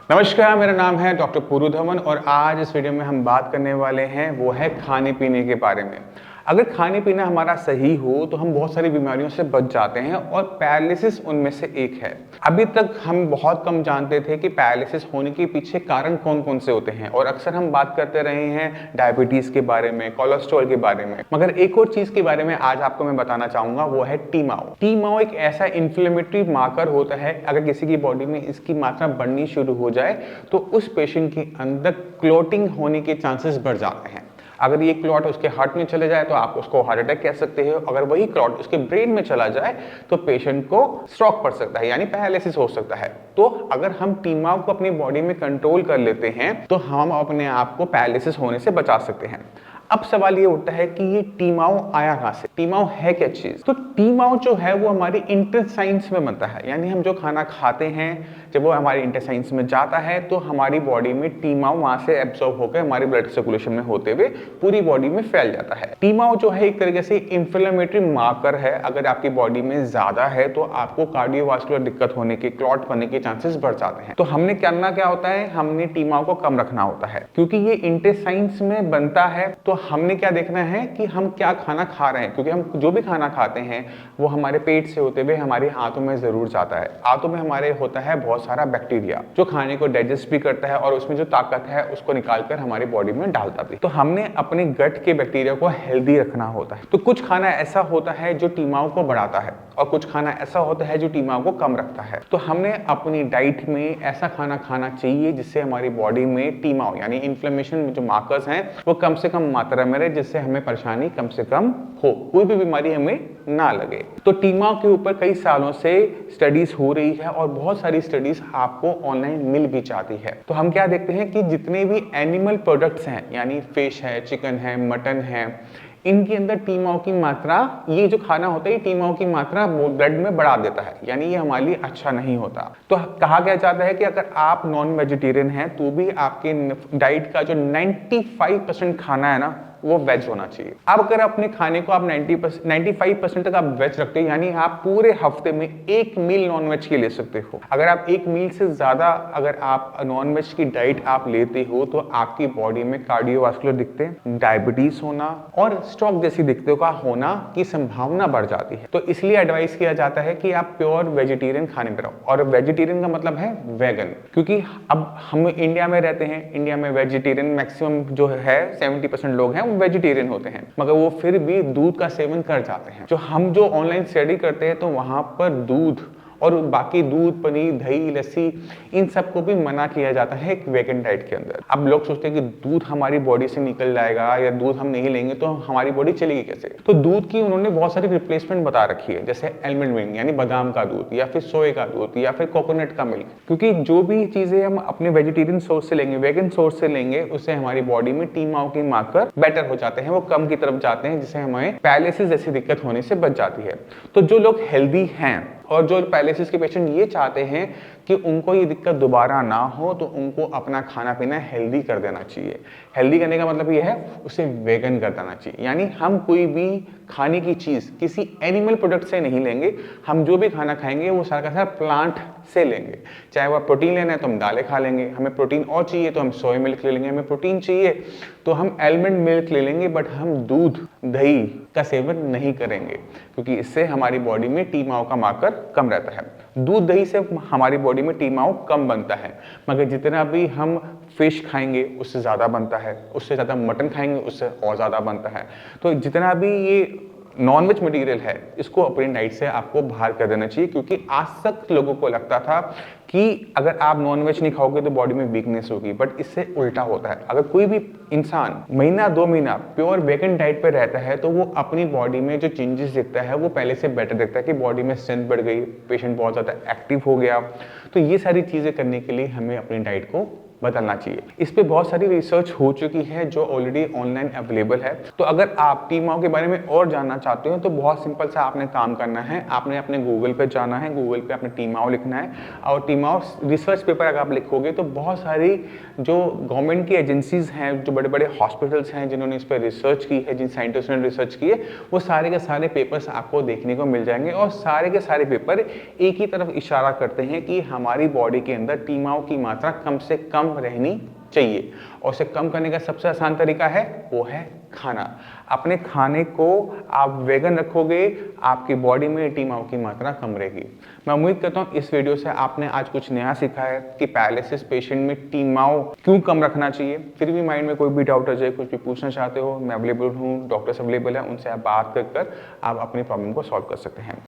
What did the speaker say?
नमस्कार, मेरा नाम है डॉक्टर पूरू धवन और आज इस वीडियो में हम बात करने वाले हैं वो है खाने पीने के बारे में। अगर खाने पीना हमारा सही हो तो हम बहुत सारी बीमारियों से बच जाते हैं और पैरालिसिस उनमें से एक है। अभी तक हम बहुत कम जानते थे कि पैरालिसिस होने के पीछे कारण कौन कौन से होते हैं और अक्सर हम बात करते रहे हैं डायबिटीज़ के बारे में, कोलेस्ट्रॉल के बारे में। मगर एक और चीज़ के बारे में आज आपको मैं बताना चाहूँगा, वो है टी-माओ। टी-माओ एक ऐसा इन्फ्लेमेटरी मार्कर होता है, अगर किसी की बॉडी में इसकी मात्रा बढ़नी शुरू हो जाए तो उस पेशेंट के अंदर क्लॉटिंग होने के चांसेस बढ़ जाते हैं। अगर ये क्लॉट उसके हार्ट में चले जाए तो आप उसको हार्ट अटैक कह सकते हो। अगर वही क्लॉट उसके ब्रेन में चला जाए तो पेशेंट को स्ट्रोक पड़ सकता है, यानी पैरालिसिस हो सकता है। तो अगर हम टी-माओ को अपनी बॉडी में कंट्रोल कर लेते हैं तो हम अपने आप को पैरालिसिस होने से बचा सकते हैं। अब सवाल ये उठता है कि ये टी-माओ आया कहाँ से? टी-माओ है क्या चीज? तो टी-माओ जो है वो हमारी इंटेस्टाइन्स में बनता है, यानी हम जो खाना खाते हैं जब वो हमारे इंटेस्टाइन्स में जाता है तो हमारी बॉडी में टी-माओ वहां से एब्सॉर्ब होकर हमारी ब्लड सर्कुलेशन में होते हुए पूरी बॉडी में फैल जाता है। टी-माओ जो है एक तरीके से इंफ्लेमेटरी मार्कर है। अगर आपकी बॉडी में ज्यादा है तो आपको कार्डियोवास्कुलर दिक्कत होने के, क्लॉट बनने के चांसेस बढ़ जाते हैं। तो हमने करना क्या होता है, हमने टी-माओ को कम रखना होता है क्योंकि ये इंटेस्टाइन्स में बनता है। तो हमने क्या देखना है कि हम क्या खाना खा रहे हैं, क्योंकि हम जो भी खाना खाते हैं वो हमारे पेट से होते हुए हमारी आंतों में जरूर जाता है। आंतों में हमारे होता है बहुत सारा बैक्टीरिया जो खाने को डाइजेस्ट भी करता है और उसमें जो ताकत है उसको निकालकर हमारी बॉडी में डालता भी। तो हमने अपने गट के बैक्टीरिया को हेल्दी रखना होता है। तो कुछ खाना ऐसा होता है जो टी-माओ को बढ़ाता है और कुछ खाना ऐसा होता है जो टी-माओ को कम रखता है। तो हमने अपनी डाइट में ऐसा खाना खाना चाहिए जिससे हमारी बॉडी में टी-माओ यानी इन्फ्लेमेशन जो मार्कर्स हैं वो कम से कम मात्रा में रहे, जिससे हमें परेशानी कम से कम हो, कोई भी बीमारी हमें ना लगे। तो टी-माओ के ऊपर कई सालों से स्टडीज हो रही है और बहुत सारी स्टडीज आपको ऑनलाइन मिल भी जाती है। तो हम क्या देखते हैं कि जितने भी एनिमल प्रोडक्ट्स हैं, यानी फिश है, चिकन है, मटन है, इनके अंदर टी-माओ की मात्रा, ये जो खाना होता है टी-माओ की मात्रा ब्लड में बढ़ा देता है, यानी ये हमारे लिए अच्छा नहीं होता। तो कहा क्या जाता है कि अगर आप नॉन वेजिटेरियन हैं तो भी आपके डाइट का जो 95% खाना है ना वो वेज होना चाहिए। अब अगर अपने खाने को आप 95% तक आप वेज रखते हैं, यानी आप पूरे हफ्ते में एक मील नॉन वेज की ले सकते हो। अगर आप एक मील से ज्यादा अगर आप नॉन वेज की डाइट आप लेते हो तो आपकी बॉडी में कार्डियोवास्कुलर दिक्कतें, डायबिटीज होना और स्ट्रोक जैसी दिक्कतों का होना की संभावना बढ़ जाती है। तो इसलिए एडवाइस किया जाता है कि आप प्योर वेजिटेरियन खाने पर रहो। और वेजिटेरियन का मतलब है वेगन, क्योंकि अब हम इंडिया में रहते हैं, इंडिया में वेजिटेरियन मैक्सिमम जो है 70% लोग हैं वेजिटेरियन होते हैं, मगर वो फिर भी दूध का सेवन कर जाते हैं। जो ऑनलाइन स्टडी करते हैं तो वहां पर दूध और बाकी दूध, पनीर, दही, लस्सी, इन सबको भी मना किया जाता है एक वेगन डाइट के अंदर। अब लोग सोचते हैं कि दूध हमारी बॉडी से निकल जाएगा या दूध हम नहीं लेंगे तो हमारी बॉडी चलेगी कैसे। तो दूध की उन्होंने बहुत सारी रिप्लेसमेंट बता रखी है, जैसे आलमंड मिल्क यानी बादाम का दूध, या फिर सोए का दूध, या फिर कोकोनट का मिल्क। क्योंकि जो भी चीजें हम अपने वेजिटेरियन सोर्स से लेंगे, वेगन सोर्स से लेंगे, उससे हमारी बॉडी में टी-माओ की मार्कर बेटर हो जाते हैं, वो कम की तरफ जाते हैं, जिससे हमें पैरालिसिस जैसी दिक्कत होने से बच जाती है। तो जो लोग हेल्दी हैं और जो पैरालिसिस के पेशेंट ये चाहते हैं कि उनको ये दिक्कत दोबारा ना हो तो उनको अपना खाना पीना हेल्दी कर देना चाहिए। हेल्दी करने का मतलब ये है उसे वेगन कर देना चाहिए, यानी हम कोई भी खाने की चीज़ किसी एनिमल प्रोडक्ट से नहीं लेंगे। हम जो भी खाना खाएंगे वो सारा का सारा प्लांट से लेंगे। चाहे वह प्रोटीन लेना है तो हम दालें खा लेंगे, हमें प्रोटीन और चाहिए तो हम सोया मिल्क ले लेंगे, हमें प्रोटीन चाहिए तो हम आलमंड मिल्क ले लेंगे, बट हम दूध, दही का सेवन नहीं करेंगे क्योंकि इससे हमारी बॉडी में टी-माओ का मार्कर कम रहता है। दूध, दही से हमारी बॉडी में टी-माओ कम बनता है, मगर जितना भी हम फिश खाएंगे उससे ज़्यादा बनता है, उससे ज़्यादा मटन खाएंगे उससे और ज़्यादा बनता है। तो जितना भी ये नॉन वेज मटीरियल है इसको अपनी डाइट से आपको बाहर कर देना चाहिए, क्योंकि आज तक लोगों को लगता था कि अगर आप नॉन वेज नहीं खाओगे तो बॉडी में वीकनेस होगी, बट इससे उल्टा होता है। अगर कोई भी इंसान महीना 2 महीना प्योर वेगन डाइट पर रहता है तो वो अपनी बॉडी में जो चेंजेस दिखता है वो पहले से बेटर दिखता है, कि बॉडी में स्ट्रेंथ बढ़ गई, पेशेंट बहुत ज़्यादा एक्टिव हो गया। तो ये सारी चीज़ें करने के लिए हमें अपनी डाइट को बदलना चाहिए। इस पे बहुत सारी रिसर्च हो चुकी है जो ऑलरेडी ऑनलाइन अवेलेबल है। तो अगर आप टीमाओ के बारे में और जानना चाहते हो तो बहुत सिंपल सा आपने काम करना है, आपने अपने गूगल पे जाना है, गूगल पे अपने टीमाओ लिखना है और टीमाओ रिसर्च पेपर अगर आप लिखोगे तो बहुत सारी जो गवर्नमेंट की एजेंसीज हैं, जो बड़े बड़े हॉस्पिटल्स हैं जिन्होंने इस पर रिसर्च की है, जिन साइंटिस्ट ने रिसर्च की है, वो सारे के सारे पेपर्स आपको देखने को मिल जाएंगे और सारे के सारे पेपर एक ही तरफ इशारा करते हैं कि हमारी बॉडी के अंदर टीमाओ की मात्रा कम से कम रहनी चाहिए और उसे कम करने का सबसे आसान तरीका है वो है खाना। अपने खाने को आप वेगन रखोगे, आपकी बॉडी में टीमाओ की मात्रा कम रहेगी। मैं उम्मीद करता हूँ इस वीडियो से आपने आज कुछ नया सीखा है कि पैरालिसिस पेशेंट में टीमाओ क्यों कम रखना चाहिए। फिर भी माइंड में कोई भी डाउट आ जाए, कुछ भी पूछना चाहते हो, मैं अवेलेबल हूँ, डॉक्टर्स अवेलेबल है, उनसे आप बात कर आप अपनी प्रॉब्लम को सॉल्व कर सकते हैं।